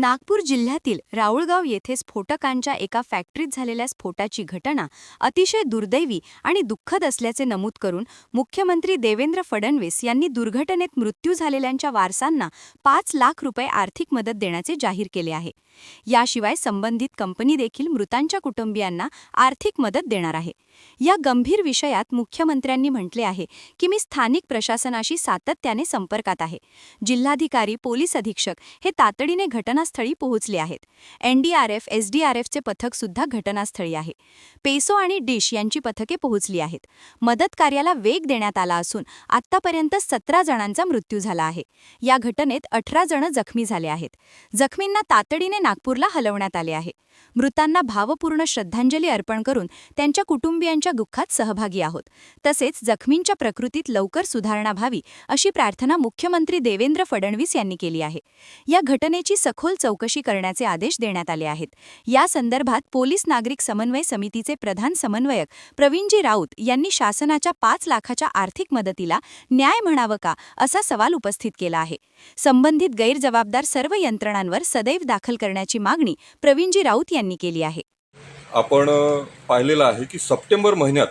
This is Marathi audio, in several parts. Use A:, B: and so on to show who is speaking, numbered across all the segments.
A: नागपूर जिल्ह्यातील राऊळगाव येथे स्फोटकांच्या एका फॅक्टरीत झालेल्या स्फोटाची घटना अतिशय दुर्दैवी आणि दुःखद असल्याचे नमूद करून मुख्यमंत्री देवेंद्र फडणवीस यांनी दुर्घटनेत मृत्यू झालेल्यांच्या वारसांना 5 लाख रुपये आर्थिक मदत देण्याचे जाहीर केले आहे। याशिवाय संबंधित कंपनी देखील मृतांच्या कुटुंबियांना आर्थिक मदत देणार आहे। या गंभीर विषयात मुख्यमंत्र्यांनी म्हटले आहे की मी स्थानिक प्रशासनाशी सातत्याने संपर्कात आहे। जिल्हाधिकारी, पोलीस अधीक्षक हे तातडीने घटनास्थळी पोहोचले आहेत। एनडीआरएफ, एसडीआरएफचे पथक सुद्धा घटनास्थळी आहे। पेसो आणि डिश यांची पथके पोहोचली आहेत। मदत कार्याला वेग देण्यात आला असून आतापर्यंत 17 जणांचा मृत्यू झाला आहे। या घटनेत 18 जण जखमी झाले आहेत। जखमींना तातडीने नागपूरला हलवण्यात आले आहे। मृतांना भावपूर्ण श्रद्धांजली अर्पण करून त्यांच्या कुटुंबियांच्या दुःखात सहभागी आहोत। तसेच जखमींच्या प्रकृतीत लवकर सुधारणा व्हावी अशी प्रार्थना मुख्यमंत्री देवेंद्र फडणवीस यांनी केली आहे। या घटनेची सखोल चौकशी करण्याचे आदेश देण्यात आले आहेत। या संदर्भात पोलीस नागरिक समन्वय समितीचे प्रधान समन्वयक प्रवीणजी राऊत यांनी शासनाच्या 5 लाखाच्या आर्थिक मदतीला न्याय म्हणावं का असा सवाल उपस्थित केला आहे। संबंधित गैरजबाबदार सर्व यंत्रणांवर सदैव दाखल करण्याची मागणी प्रवीणजी राऊत यांनी केली आहे।
B: आपण पाहिलेलं आहे की सप्टेंबर महिन्यात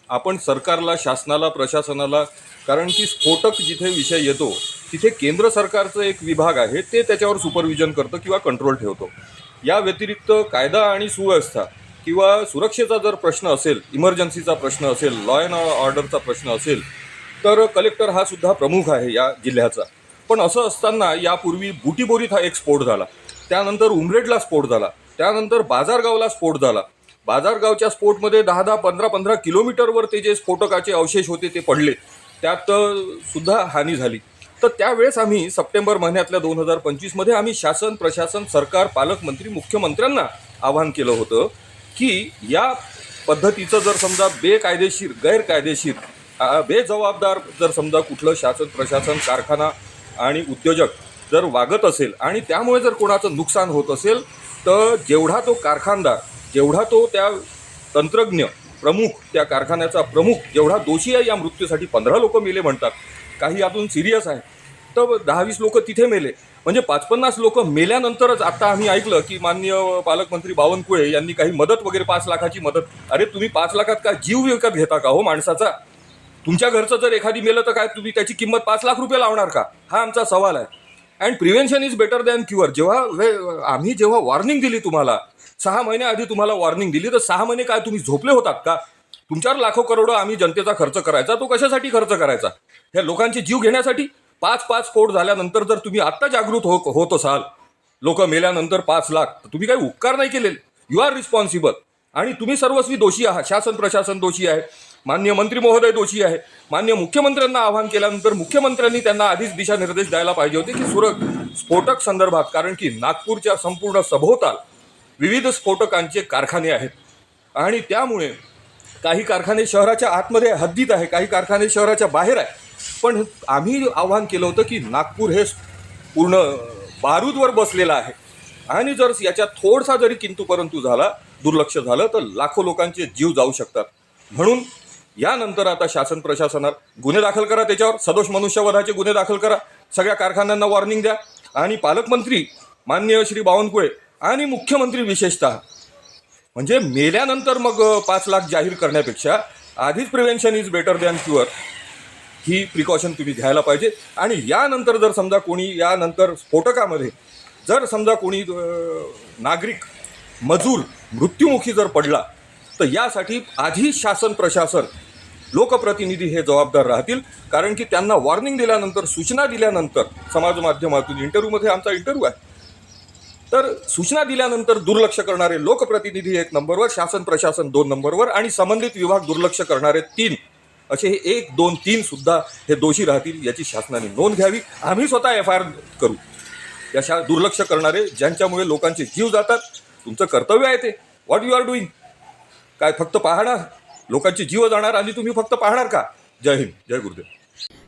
B: आपण सरकारला, शासनाला, प्रशासनाला, कारण की स्फोटक जिथे विषय येतो तिथे केंद्र सरकारचं एक विभाग आहे, ते त्याच्यावर सुपरविजन करतं किंवा कंट्रोल ठेवतो। या व्यतिरिक्त कायदा आणि सुव्यवस्था किंवा सुरक्षेचा जर प्रश्न असेल, इमर्जन्सीचा प्रश्न असेल, लॉ अँड ऑर्डरचा प्रश्न असेल तर कलेक्टर हा सुद्धा प्रमुख आहे या जिल्ह्याचा। पण असं असताना यापूर्वी बुटीबोरीत हा एक स्फोट झाला, त्यानंतर उमरेडला स्फोट झाला, त्यानंतर बाजारगावला स्फोट झाला। बाजारगावच्या स्फोटमध्ये 10-10, 15-15 किलोमीटरवर ते जे स्फोटकाचे अवशेष होते ते पडले, त्यात सुद्धा हानी झाली। तर त्यावेळेस आम्ही सप्टेंबर महिन्यातल्या 2025 मध्ये आम्ही शासन, प्रशासन, सरकार, पालकमंत्री, मुख्यमंत्र्यांना आवाहन केलं होतं की या पद्धतीचं जर समजा बेकायदेशीर, गैरकायदेशीर, बेजबाबदार जर समजा कुठलं शासन, प्रशासन, कारखाना आणि उद्योजक जर वागत असेल आणि त्यामुळे जर कोणाचं नुकसान होत असेल तर जेवढा तो कारखानदार, जेवढा तो त्या तंत्रज्ञ प्रमुख, त्या कारखान्याचा प्रमुख जेवढा दोषी आहे या मृत्यूसाठी, 15 लोक मेले म्हणतात, काही यातून सिरियस आहे तर 10-20 लोक तिथे मेले, म्हणजे 50-50 लोक मेल्यानंतरच आता आम्ही ऐकलं की माननीय पालकमंत्री बावनकुळे यांनी काही मदत वगैरे 5 लाखाची मदत। अरे तुम्ही 5 लाखात का जीव विकत घेता का हो माणसाचा? तुमच्या घरचं जर एखादी मेलं तर काय तुम्ही त्याची किंमत 5 लाख रुपये लावणार का? हा आमचा सवाल आहे। And prevention is better than cure. आम्ही जेव्हा वॉर्निंग दिली तुम्हाला, 6 महिन्याआधी तुम्हाला वॉर्निंग दिली, तर 6 महिने काय तुम्ही झोपले होतात का? तुमच्यावर लाखो करोडो आम्ही जनतेचा खर्च करायचा, तो कशासाठी खर्च करायचा? ह्या लोकांचे जीव घेण्यासाठी? 5-5 स्फोट झाल्यानंतर जर तुम्ही आत्ता जागृत होत असाल, लोक मेल्यानंतर 5 लाख, तर तुम्ही काही उपकार नाही केले। यू आर रिस्पॉन्सिबल आणि तुम्ही सर्वस्वी दोषी आहात। शासन प्रशासन दोषी आहे, माननीय मंत्री महोदय दोषी आहे। माननीय मुख्यमंत्र्यांना आवाहन केल्यानंतर मुख्यमंत्र्यांनी त्यांना आधीच दिशानिर्देश द्यायला पाहिजे होते की स्फोटक संदर्भात, कारण की नागपूरच्या संपूर्ण सभोवताल विविध स्फोटकांचे कारखाने आहेत आणि त्यामुळे काही कारखाने शहराच्या आतमध्ये हद्दीत आहे, काही कारखाने शहराच्या बाहेर आहे। पण आम्ही आवाहन केलं होतं की नागपूर हे पूर्ण बारूदवर बसलेलं आहे आणि जर याच्यात थोडासा जरी किंतु परंतु झाला, दुर्लक्ष झालं तर लाखो लोकांचे जीव जाऊ शकतात। म्हणून यानंतर आता शासन प्रशासनात गुन्हे दाखल करा, त्याच्यावर सदोष मनुष्यवधाचे गुन्हे दाखल करा, सगळ्या कारखान्यांना वॉर्निंग द्या आणि पालकमंत्री माननीय श्री बावनकुळे आणि मुख्यमंत्री विशेषतः, म्हणजे मेल्यानंतर मग 5 लाख जाहीर करण्यापेक्षा आधीच prevention is better than cure he precaution तुम्ही घ्यायला पाहिजे। आणि यानंतर जर समजा कोणी यानंतर स्फोटकामध्ये जर समजा कोणी नागरिक, मजूर मृत्युमुखी जर पडला तर यासाठी आधी शासन, प्रशासन, लोकप्रतिनिधी हे जबाबदार राहतील, कारण की त्यांना वॉर्निंग दिल्यानंतर, सूचना दिल्यानंतर, समाज माध्यमातून इंटरव्ह्यूमध्ये आमचा इंटरव्ह्यू आहे, तर सूचना दिल्यानंतर दुर्लक्ष करणारे लोकप्रतिनिधी 1 नंबरवर, शासन प्रशासन 2 नंबरवर आणि संबंधित विभाग दुर्लक्ष करणारे 3, असे हे 1, 2, 3 सुद्धा हे दोषी राहतील। याची शासनाने नोंद घ्यावी। आम्ही स्वतः FIR करू याच्या दुर्लक्ष करणारे, ज्यांच्यामुळे लोकांचे जीव जातात। तुमचं कर्तव्य आहे ते। What you are doing? काय फक्त पाहणार? लोकांचे जीव जाणार आणि तुम्ही फक्त पाहणार का? जय हिंद, जय गुरुदेव।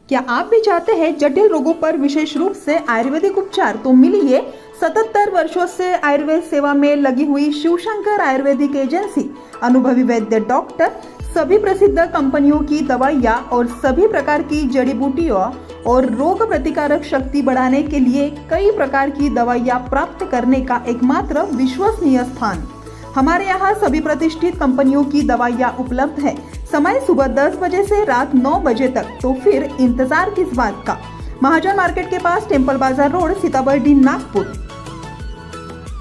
C: क्या आप भी चाहते हैं जटिल रोगों पर विशेष रूप से आयुर्वेदिक उपचार? तो मिलिए 77 वर्षों से आयुर्वेद सेवा में लगी हुई शिवशंकर आयुर्वेदिक एजेंसी। अनुभवी वैद्य डॉक्टर, सभी प्रसिद्ध कंपनियों की दवाइयाँ और सभी प्रकार की जड़ी बूटियों और रोग प्रतिकारक शक्ति बढ़ाने के लिए कई प्रकार की दवाइयाँ प्राप्त करने का एकमात्र विश्वसनीय स्थान। हमारे यहाँ सभी प्रतिष्ठित कंपनियों की दवाइयाँ उपलब्ध है। समय सुबह 10 बजे से रात 9 बजे तक, तो फिर इंतजार किस बात का। महाजन मार्केट के पास, टेम्पल बाजार रोड, सीताबर्डी, नागपुर।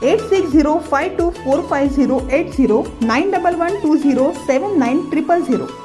C: 8605245080 911207900।